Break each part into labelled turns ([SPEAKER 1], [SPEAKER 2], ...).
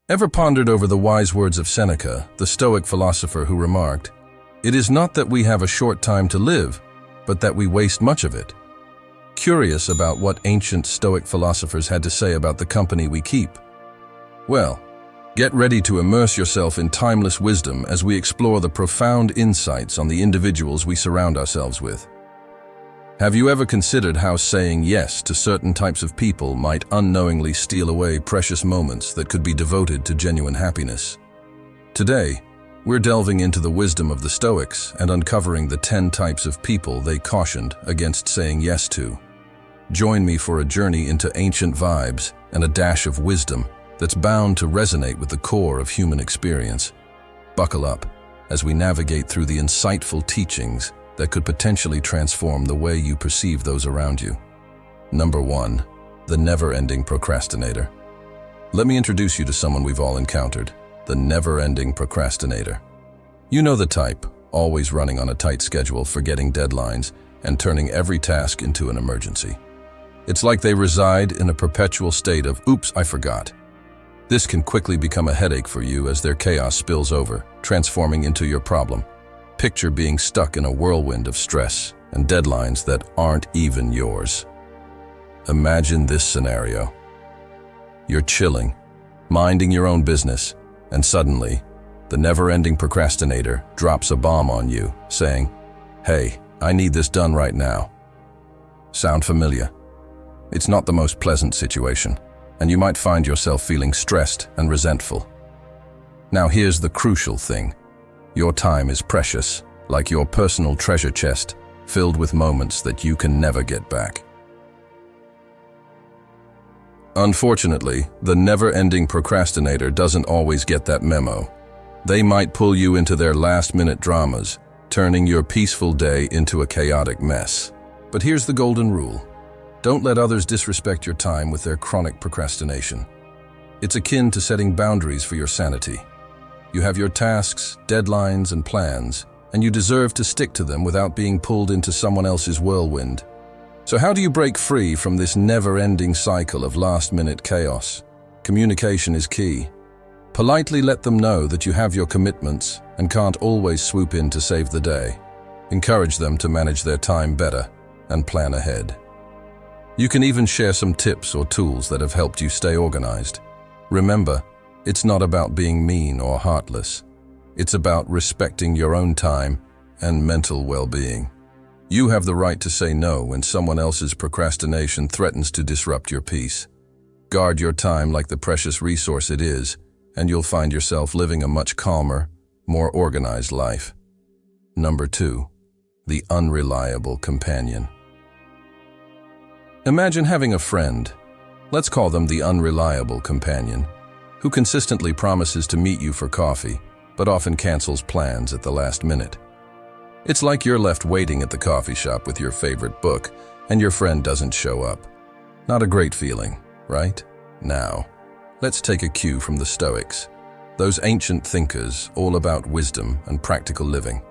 [SPEAKER 1] Ever pondered over the wise words of Seneca, the Stoic philosopher who remarked, "It is not that we have a short time to live, but that we waste much of it"? Curious about what ancient Stoic philosophers had to say about the company we keep? Well, get ready to immerse yourself in timeless wisdom as we explore the profound insights on the individuals we surround ourselves with. Have you ever considered how saying yes to certain types of people might unknowingly steal away precious moments that could be devoted to genuine happiness? Today, we're delving into the wisdom of the Stoics and uncovering the 10 types of people they cautioned against saying yes to. Join me for a journey into ancient vibes and a dash of wisdom that's bound to resonate with the core of human experience. Buckle up as we navigate through the insightful teachings that could potentially transform the way you perceive those around you. Number 1, the never-ending procrastinator. Let me introduce you to someone we've all encountered, the never-ending procrastinator. You know the type, always running on a tight schedule, forgetting deadlines, and turning every task into an emergency. It's like they reside in a perpetual state of, "Oops, I forgot." This can quickly become a headache for you as their chaos spills over, transforming into your problem. Picture being stuck in a whirlwind of stress and deadlines that aren't even yours. Imagine this scenario. You're chilling, minding your own business, and suddenly, the never-ending procrastinator drops a bomb on you, saying, "Hey, I need this done right now." Sound familiar? It's not the most pleasant situation, and you might find yourself feeling stressed and resentful. Now here's the crucial thing. Your time is precious, like your personal treasure chest, filled with moments that you can never get back. Unfortunately, the never-ending procrastinator doesn't always get that memo. They might pull you into their last-minute dramas, turning your peaceful day into a chaotic mess. But here's the golden rule. Don't let others disrespect your time with their chronic procrastination. It's akin to setting boundaries for your sanity. You have your tasks, deadlines, and plans, and you deserve to stick to them without being pulled into someone else's whirlwind. So how do you break free from this never-ending cycle of last-minute chaos? Communication is key. Politely let them know that you have your commitments and can't always swoop in to save the day. Encourage them to manage their time better and plan ahead. You can even share some tips or tools that have helped you stay organized. Remember, it's not about being mean or heartless. It's about respecting your own time and mental well-being. You have the right to say no when someone else's procrastination threatens to disrupt your peace. Guard your time like the precious resource it is, and you'll find yourself living a much calmer, more organized life. Number 2, the unreliable companion. Imagine having a friend, let's call them the unreliable companion, who consistently promises to meet you for coffee, but often cancels plans at the last minute. It's like you're left waiting at the coffee shop with your favorite book, and your friend doesn't show up. Not a great feeling, right? Now, let's take a cue from the Stoics, those ancient thinkers all about wisdom and practical living.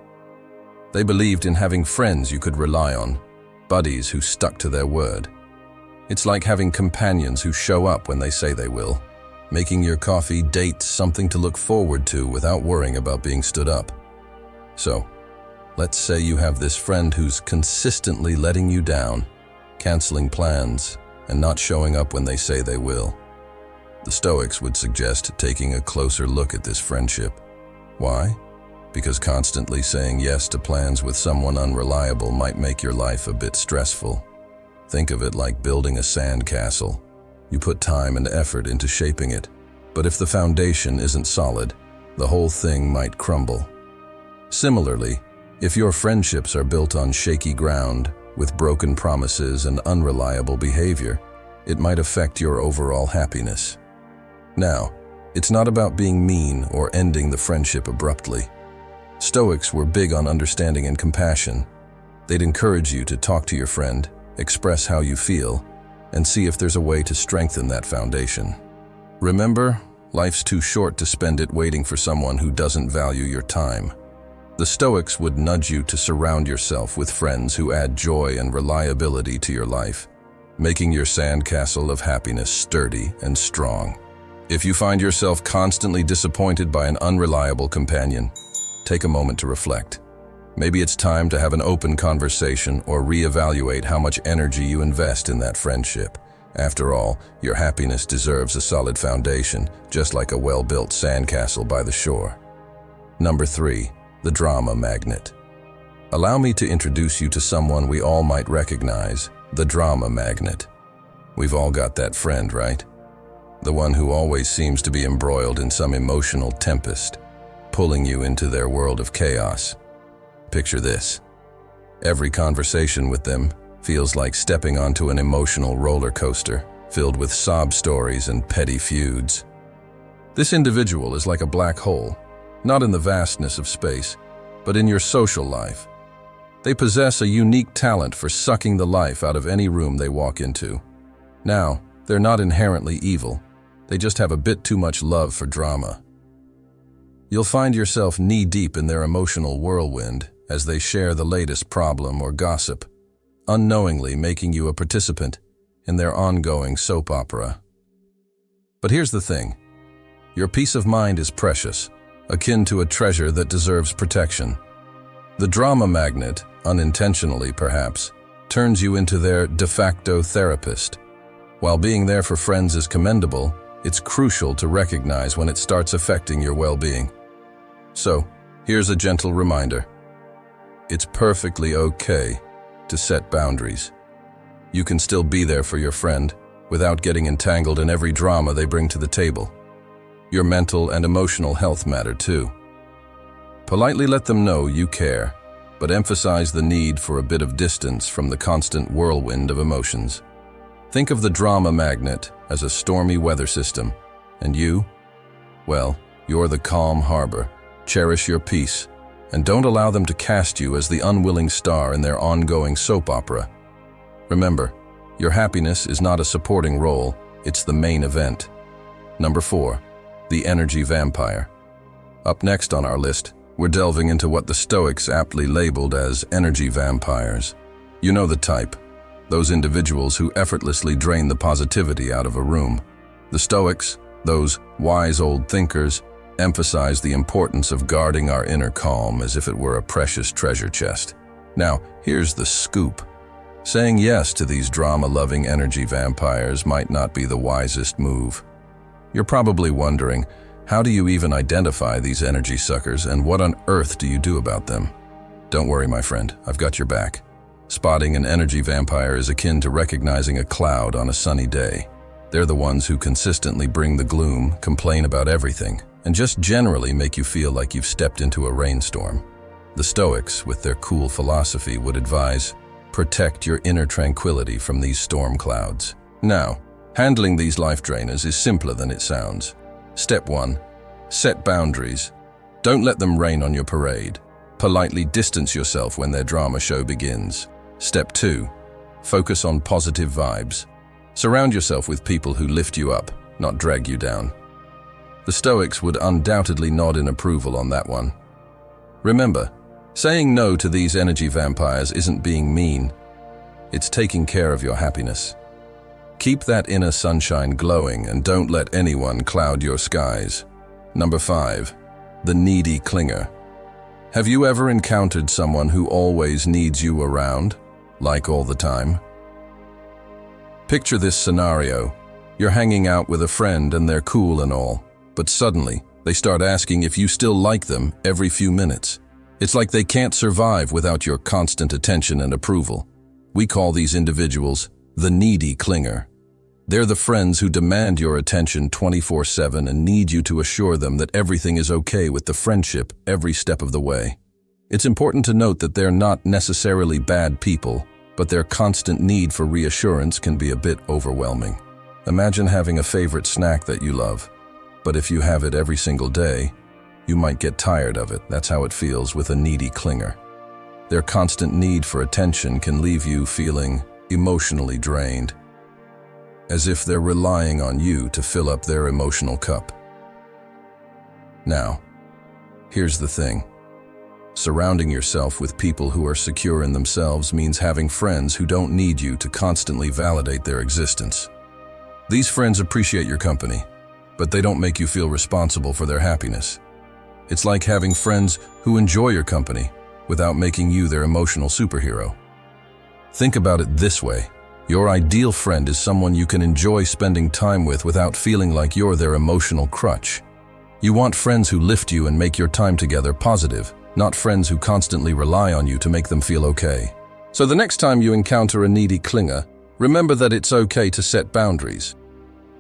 [SPEAKER 1] They believed in having friends you could rely on, buddies who stuck to their word. It's like having companions who show up when they say they will, making your coffee date something to look forward to without worrying about being stood up. So, let's say you have this friend who's consistently letting you down, canceling plans, and not showing up when they say they will. The Stoics would suggest taking a closer look at this friendship. Why? Because constantly saying yes to plans with someone unreliable might make your life a bit stressful. Think of it like building a sand castle. You put time and effort into shaping it, but if the foundation isn't solid, the whole thing might crumble. Similarly, if your friendships are built on shaky ground, with broken promises and unreliable behavior, it might affect your overall happiness. Now, it's not about being mean or ending the friendship abruptly. Stoics were big on understanding and compassion. They'd encourage you to talk to your friend, express how you feel, and see if there's a way to strengthen that foundation. Remember, life's too short to spend it waiting for someone who doesn't value your time. The Stoics would nudge you to surround yourself with friends who add joy and reliability to your life, making your sandcastle of happiness sturdy and strong. If you find yourself constantly disappointed by an unreliable companion, take a moment to reflect. Maybe it's time to have an open conversation or reevaluate how much energy you invest in that friendship. After all, your happiness deserves a solid foundation, just like a well-built sandcastle by the shore. Number 3, the drama magnet. Allow me to introduce you to someone we all might recognize, the drama magnet. We've all got that friend, right? The one who always seems to be embroiled in some emotional tempest, pulling you into their world of chaos. Picture this. Every conversation with them feels like stepping onto an emotional roller coaster, filled with sob stories and petty feuds. This individual is like a black hole, not in the vastness of space, but in your social life. They possess a unique talent for sucking the life out of any room they walk into. Now, they're not inherently evil. They just have a bit too much love for drama. You'll find yourself knee-deep in their emotional whirlwind as they share the latest problem or gossip, unknowingly making you a participant in their ongoing soap opera. But here's the thing. Your peace of mind is precious, akin to a treasure that deserves protection. The drama magnet, unintentionally perhaps, turns you into their de facto therapist. While being there for friends is commendable, it's crucial to recognize when it starts affecting your well-being. So, here's a gentle reminder. It's perfectly okay to set boundaries. You can still be there for your friend without getting entangled in every drama they bring to the table. Your mental and emotional health matter too. Politely let them know you care, but emphasize the need for a bit of distance from the constant whirlwind of emotions. Think of the drama magnet as a stormy weather system, and you, well, you're the calm harbor. Cherish your peace, and don't allow them to cast you as the unwilling star in their ongoing soap opera. Remember, your happiness is not a supporting role, it's the main event. Number 4, the energy vampire. Up next on our list, we're delving into what the Stoics aptly labeled as energy vampires. You know the type, those individuals who effortlessly drain the positivity out of a room. The Stoics, those wise old thinkers, emphasize the importance of guarding our inner calm as if it were a precious treasure chest. Now, here's the scoop. Saying yes to these drama-loving energy vampires might not be the wisest move. You're probably wondering, how do you even identify these energy suckers, and what on earth do you do about them? Don't worry, my friend, I've got your back. Spotting an energy vampire is akin to recognizing a cloud on a sunny day. They're the ones who consistently bring the gloom, complain about everything, and just generally make you feel like you've stepped into a rainstorm. The Stoics, with their cool philosophy, would advise, protect your inner tranquility from these storm clouds. Now, handling these life drainers is simpler than it sounds. Step 1. Set boundaries. Don't let them rain on your parade. Politely distance yourself when their drama show begins. Step 2. Focus on positive vibes. Surround yourself with people who lift you up, not drag you down. The Stoics would undoubtedly nod in approval on that one. Remember, saying no to these energy vampires isn't being mean. It's taking care of your happiness. Keep that inner sunshine glowing and don't let anyone cloud your skies. Number 5. The needy clinger. Have you ever encountered someone who always needs you around, like all the time? Picture this scenario. You're hanging out with a friend and they're cool and all, but suddenly they start asking if you still like them every few minutes. It's like they can't survive without your constant attention and approval. We call these individuals the needy clinger. They're the friends who demand your attention 24/7 and need you to assure them that everything is okay with the friendship every step of the way. It's important to note that they're not necessarily bad people, but their constant need for reassurance can be a bit overwhelming. Imagine having a favorite snack that you love, but if you have it every single day, you might get tired of it. That's how it feels with a needy clinger. Their constant need for attention can leave you feeling emotionally drained, as if they're relying on you to fill up their emotional cup. Now, here's the thing. Surrounding yourself with people who are secure in themselves means having friends who don't need you to constantly validate their existence. These friends appreciate your company, but they don't make you feel responsible for their happiness. It's like having friends who enjoy your company without making you their emotional superhero. Think about it this way. Your ideal friend is someone you can enjoy spending time with without feeling like you're their emotional crutch. You want friends who lift you and make your time together positive, not friends who constantly rely on you to make them feel okay. So the next time you encounter a needy clinger, remember that it's okay to set boundaries.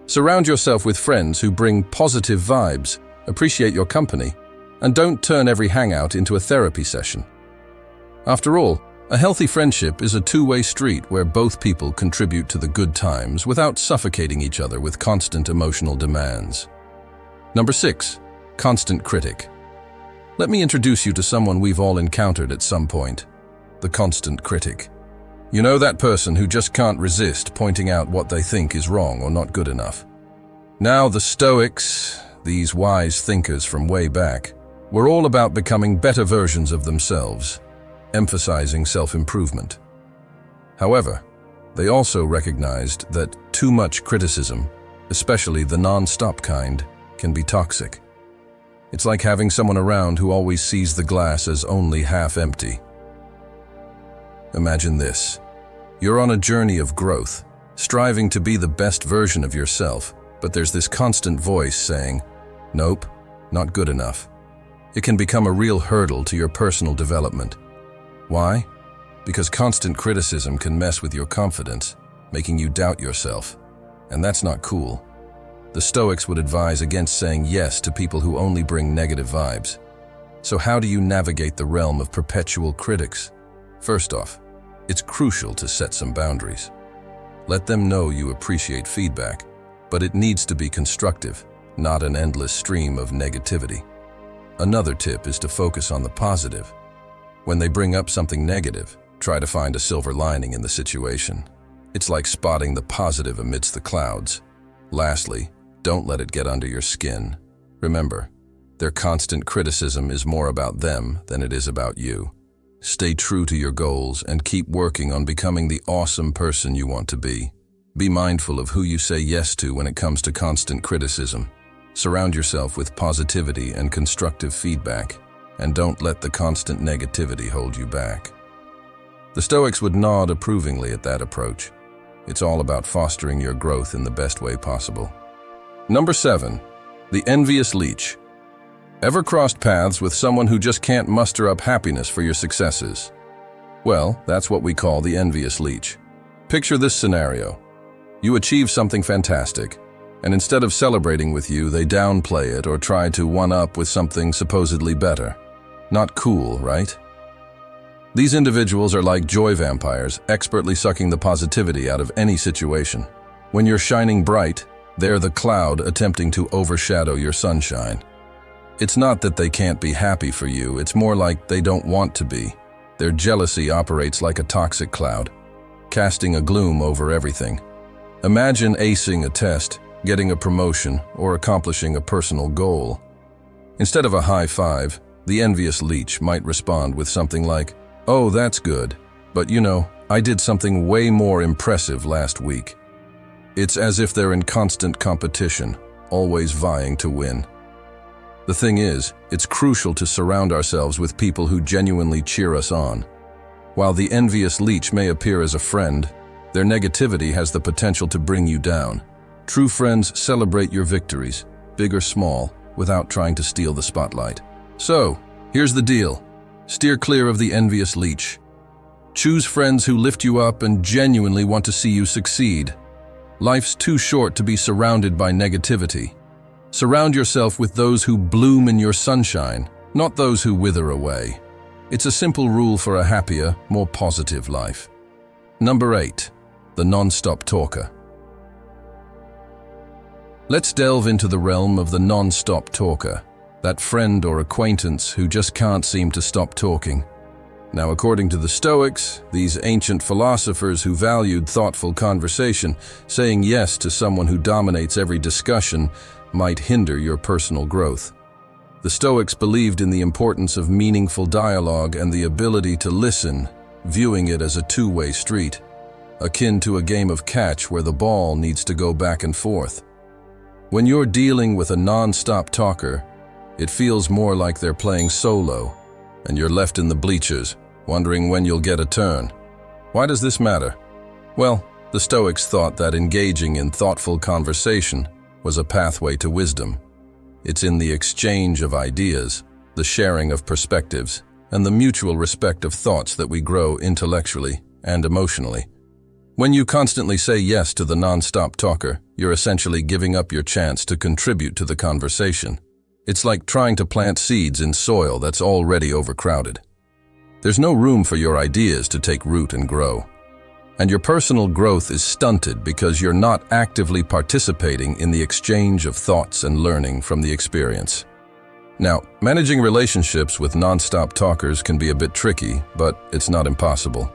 [SPEAKER 1] Surround yourself with friends who bring positive vibes, appreciate your company, and don't turn every hangout into a therapy session. After all, a healthy friendship is a two-way street where both people contribute to the good times without suffocating each other with constant emotional demands. Number 6, constant critic. Let me introduce you to someone we've all encountered at some point, the constant critic. You know, that person who just can't resist pointing out what they think is wrong or not good enough. Now, the Stoics, these wise thinkers from way back, were all about becoming better versions of themselves, emphasizing self-improvement. However, they also recognized that too much criticism, especially the non-stop kind, can be toxic. It's like having someone around who always sees the glass as only half empty. Imagine this. You're on a journey of growth, striving to be the best version of yourself, but there's this constant voice saying, "Nope, not good enough." It can become a real hurdle to your personal development. Why? Because constant criticism can mess with your confidence, making you doubt yourself. And that's not cool. The Stoics would advise against saying yes to people who only bring negative vibes. So how do you navigate the realm of perpetual critics? First off, it's crucial to set some boundaries. Let them know you appreciate feedback, but it needs to be constructive, not an endless stream of negativity. Another tip is to focus on the positive. When they bring up something negative, try to find a silver lining in the situation. It's like spotting the positive amidst the clouds. Lastly, don't let it get under your skin. Remember, their constant criticism is more about them than it is about you. Stay true to your goals and keep working on becoming the awesome person you want to be. Be mindful of who you say yes to when it comes to constant criticism. Surround yourself with positivity and constructive feedback, and don't let the constant negativity hold you back. The Stoics would nod approvingly at that approach. It's all about fostering your growth in the best way possible. Number 7, the envious leech. Ever crossed paths with someone who just can't muster up happiness for your successes? Well, that's what we call the envious leech. Picture this scenario. You achieve something fantastic, and instead of celebrating with you, they downplay it or try to one-up with something supposedly better. Not cool, right? These individuals are like joy vampires, expertly sucking the positivity out of any situation. When you're shining bright, they're the cloud attempting to overshadow your sunshine. It's not that they can't be happy for you, it's more like they don't want to be. Their jealousy operates like a toxic cloud, casting a gloom over everything. Imagine acing a test, getting a promotion, or accomplishing a personal goal. Instead of a high five, the envious leech might respond with something like, "Oh, that's good, but you know, I did something way more impressive last week." It's as if they're in constant competition, always vying to win. The thing is, it's crucial to surround ourselves with people who genuinely cheer us on. While the envious leech may appear as a friend, their negativity has the potential to bring you down. True friends celebrate your victories, big or small, without trying to steal the spotlight. So, here's the deal. Steer clear of the envious leech. Choose friends who lift you up and genuinely want to see you succeed. Life's too short to be surrounded by negativity. Surround yourself with those who bloom in your sunshine, not those who wither away. It's a simple rule for a happier, more positive life. Number 8, the non-stop talker. Let's delve into the realm of the non-stop talker, that friend or acquaintance who just can't seem to stop talking. Now, according to the Stoics, these ancient philosophers who valued thoughtful conversation, saying yes to someone who dominates every discussion might hinder your personal growth. The Stoics believed in the importance of meaningful dialogue and the ability to listen, viewing it as a two-way street, akin to a game of catch where the ball needs to go back and forth. When you're dealing with a non-stop talker, it feels more like they're playing solo, and you're left in the bleachers, wondering when you'll get a turn. Why does this matter? Well, the Stoics thought that engaging in thoughtful conversation was a pathway to wisdom. It's in the exchange of ideas, the sharing of perspectives, and the mutual respect of thoughts that we grow intellectually and emotionally. When you constantly say yes to the non-stop talker, you're essentially giving up your chance to contribute to the conversation. It's like trying to plant seeds in soil that's already overcrowded. There's no room for your ideas to take root and grow. And your personal growth is stunted because you're not actively participating in the exchange of thoughts and learning from the experience. Now, managing relationships with non-stop talkers can be a bit tricky, but it's not impossible.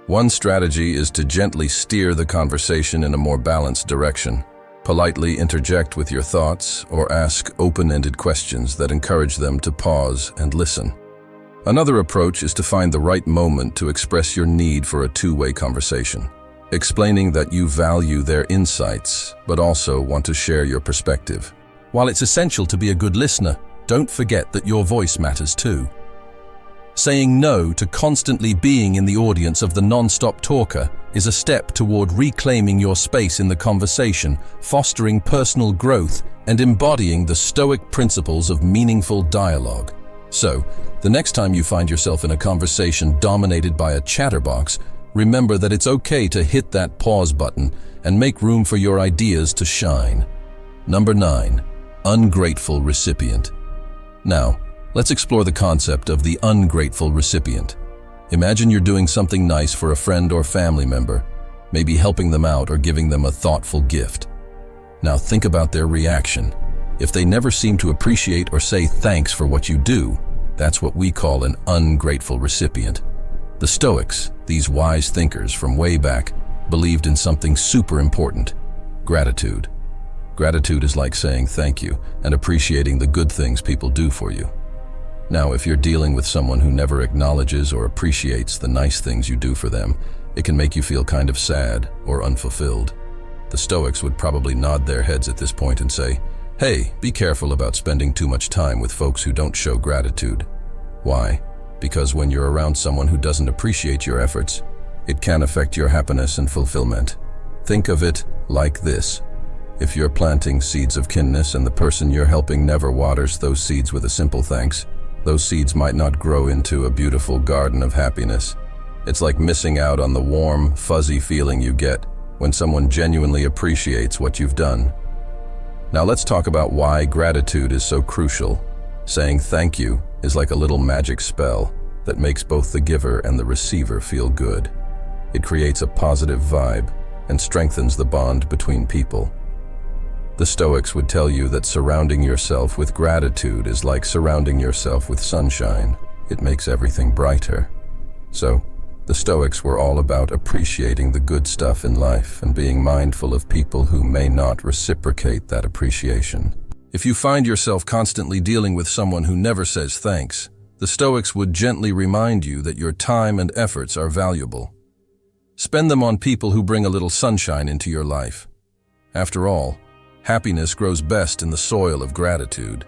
[SPEAKER 1] One strategy is to gently steer the conversation in a more balanced direction. Politely interject with your thoughts or ask open-ended questions that encourage them to pause and listen. Another approach is to find the right moment to express your need for a two-way conversation, explaining that you value their insights but also want to share your perspective.
[SPEAKER 2] While it's essential to be a good listener, don't forget that your voice matters too. Saying no to constantly being in the audience of the non-stop talker is a step toward reclaiming your space in the conversation, fostering personal growth, and embodying the Stoic principles of meaningful dialogue. So, the next time you find yourself in a conversation dominated by a chatterbox, remember that it's okay to hit that pause button and make room for your ideas to shine. Number 9. Ungrateful recipient. Now, let's explore the concept of the ungrateful recipient. Imagine you're doing something nice for a friend or family member, maybe helping them out or giving them a thoughtful gift. Now think about their reaction. If they never seem to appreciate or say thanks for what you do, that's what we call an ungrateful recipient. The Stoics, these wise thinkers from way back, believed in something super important: gratitude. Gratitude is like saying thank you and appreciating the good things people do for you. Now, if you're dealing with someone who never acknowledges or appreciates the nice things you do for them, it can make you feel kind of sad or unfulfilled. The Stoics would probably nod their heads at this point and say, "Hey, be careful about spending too much time with folks who don't show gratitude." Why? Because when you're around someone who doesn't appreciate your efforts, it can affect your happiness and fulfillment. Think of it like this. If you're planting seeds of kindness and the person you're helping never waters those seeds with a simple thanks, those seeds might not grow into a beautiful garden of happiness. It's like missing out on the warm, fuzzy feeling you get when someone genuinely appreciates what you've done. Now let's talk about why gratitude is so crucial. Saying thank you is like a little magic spell that makes both the giver and the receiver feel good. It creates a positive vibe and strengthens the bond between people. The Stoics would tell you that surrounding yourself with gratitude is like surrounding yourself with sunshine. It makes everything brighter. So, the Stoics were all about appreciating the good stuff in life and being mindful of people who may not reciprocate that appreciation. If you find yourself constantly dealing with someone who never says thanks, the Stoics would gently remind you that your time and efforts are valuable. Spend them on people who bring a little sunshine into your life. After all, happiness grows best in the soil of gratitude.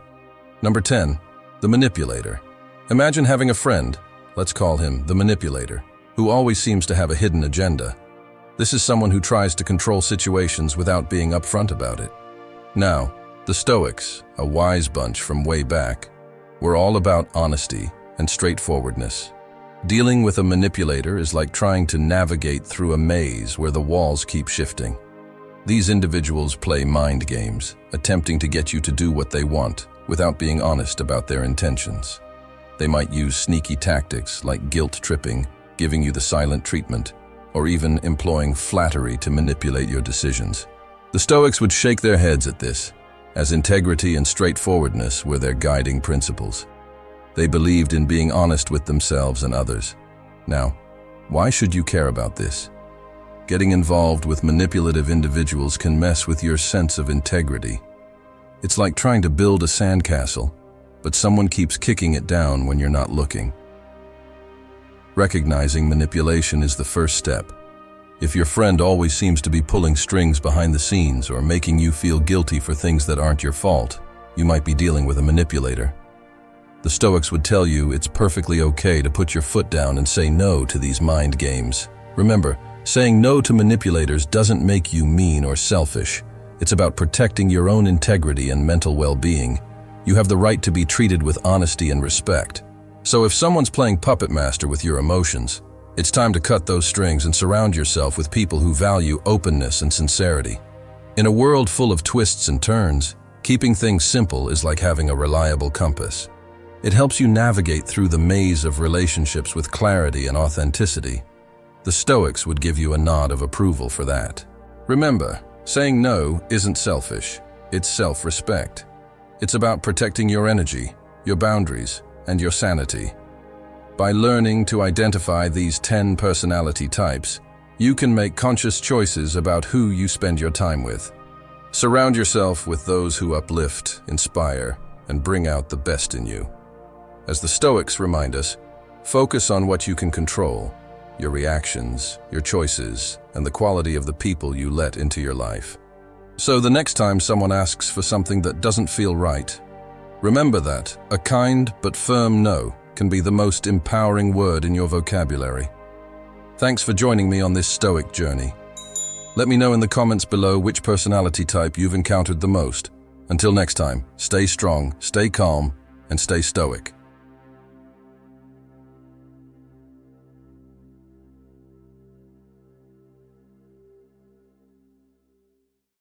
[SPEAKER 2] Number 10, the manipulator. Imagine having a friend, let's call him the manipulator, who always seems to have a hidden agenda. This is someone who tries to control situations without being upfront about it. Now, the Stoics, a wise bunch from way back, were all about honesty and straightforwardness. Dealing with a manipulator is like trying to navigate through a maze where the walls keep shifting. These individuals play mind games, attempting to get you to do what they want without being honest about their intentions. They might use sneaky tactics like guilt tripping, giving you the silent treatment, or even employing flattery to manipulate your decisions. The Stoics would shake their heads at this, as integrity and straightforwardness were their guiding principles. They believed in being honest with themselves and others. Now, why should you care about this? Getting involved with manipulative individuals can mess with your sense of integrity. It's like trying to build a sandcastle, but someone keeps kicking it down when you're not looking. Recognizing manipulation is the first step.
[SPEAKER 1] If your friend always seems to be pulling strings behind the scenes or making you feel guilty for things that aren't your fault, you might be dealing with a manipulator. The Stoics would tell you it's perfectly okay to put your foot down and say no to these mind games. Remember, saying no to manipulators doesn't make you mean or selfish. It's about protecting your own integrity and mental well-being. You have the right to be treated with honesty and respect. So if someone's playing puppet master with your emotions, it's time to cut those strings and surround yourself with people who value openness and sincerity. In a world full of twists and turns, keeping things simple is like having a reliable compass. It helps you navigate through the maze of relationships with clarity and authenticity. The Stoics would give you a nod of approval for that. Remember, saying no isn't selfish, it's self-respect. It's about protecting your energy, your boundaries, and your sanity. By learning to identify these 10 personality types, you can make conscious choices about who you spend your time with. Surround yourself with those who uplift, inspire, and bring out the best in you. As the Stoics remind us, focus on what you can control, your reactions, your choices, and the quality of the people you let into your life. So the next time someone asks for something that doesn't feel right, remember that a kind but firm no can be the most empowering word in your vocabulary. Thanks for joining me on this Stoic journey. Let me know in the comments below which personality type you've encountered the most. Until next time, stay strong, stay calm, and stay stoic.